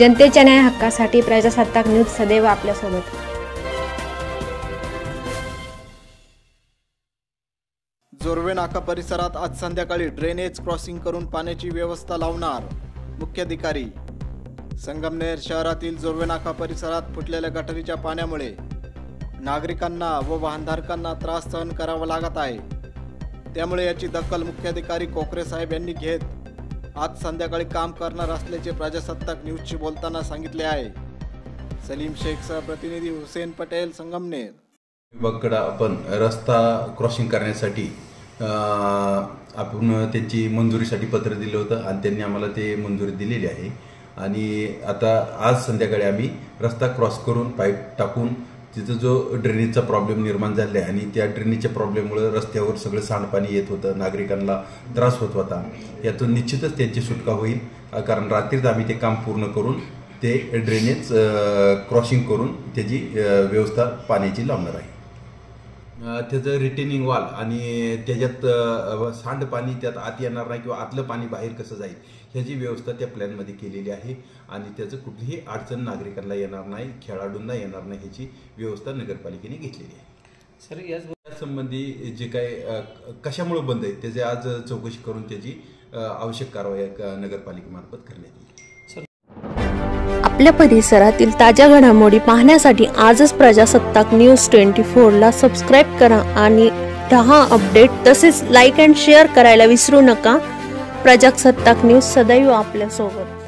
जनतेच्या न्याय हक्कासाठी प्रजासत्ताक न्यूज सदैव आपल्यासोबत। जोरवे नाका परिसरात आज संध्याकाळी ड्रेनेज क्रॉसिंग करून पाण्याची व्यवस्था लावणार मुख्याधिकारी। संगमनेर शहरातील जोरवे नाका परिसरात फुटलेल्या गटारीच्या पाण्यामुळे नागरिकांना व वाहनधारकांना त्रास सहन करावा लागत आहे। त्यामुळे याची दखल मुख्याधिकारी कोकरे साहेब यांनी घेत आज संध्याकाळी काम करणार असल्याचे प्रजासत्ताक न्यूजशी बोलताना सांगितले आहे। सलीम शेखसह प्रतिनिधी हुसेन पटेल, संगमनेर। विभागाकडे आपण रस्ता क्रॉसिंग करण्यासाठी आपण त्यांची मंजुरीसाठी पत्र दिलं होतं आणि त्यांनी आम्हाला ते मंजुरी दिलेली आहे। आणि आता आज संध्याकाळी आम्ही रस्ता क्रॉस करून पाईप टाकून तिथं जो ड्रेनेजचा प्रॉब्लेम निर्माण झाला आहे आणि त्या ड्रेनेजच्या प्रॉब्लेममुळे रस्त्यावर सगळं सांडपाणी येत होतं, नागरिकांना त्रास होत होता। यातून निश्चितच त्यांची सुटका होईल, कारण रात्रीच आम्ही ते काम पूर्ण करून ते ड्रेनेज क्रॉसिंग करून त्याची व्यवस्था पाण्याची लावणार आहे। त्याचं रिटेनिंग वॉल आणि त्याच्यात सांडपाणी त्यात आत येणार नाही किंवा आतलं पाणी बाहेर कसं जाईल ह्याची व्यवस्था त्या प्लॅनमध्ये केलेली आहे आणि त्याचं कुठलीही अडचण नागरिकांना येणार नाही, खेळाडूंना येणार नाही ह्याची व्यवस्था नगरपालिकेने घेतलेली आहे। सर, या संबंधी जे काय कशामुळे बंद आहे त्याचे आज चौकशी करून त्याची आवश्यक कारवाई नगरपालिकेमार्फत करण्यात येईल। आपल्या परिसरातील ताज्या घडामोडी पाहण्यासाठी आजच प्रजासत्ताक न्यूज 24 ला सबस्क्राइब करा आणि 10 अपडेट तसेच लाईक अँड शेअर करायला विसरू नका। प्रजासत्ताक न्यूज सदैव आपल्या सोबत।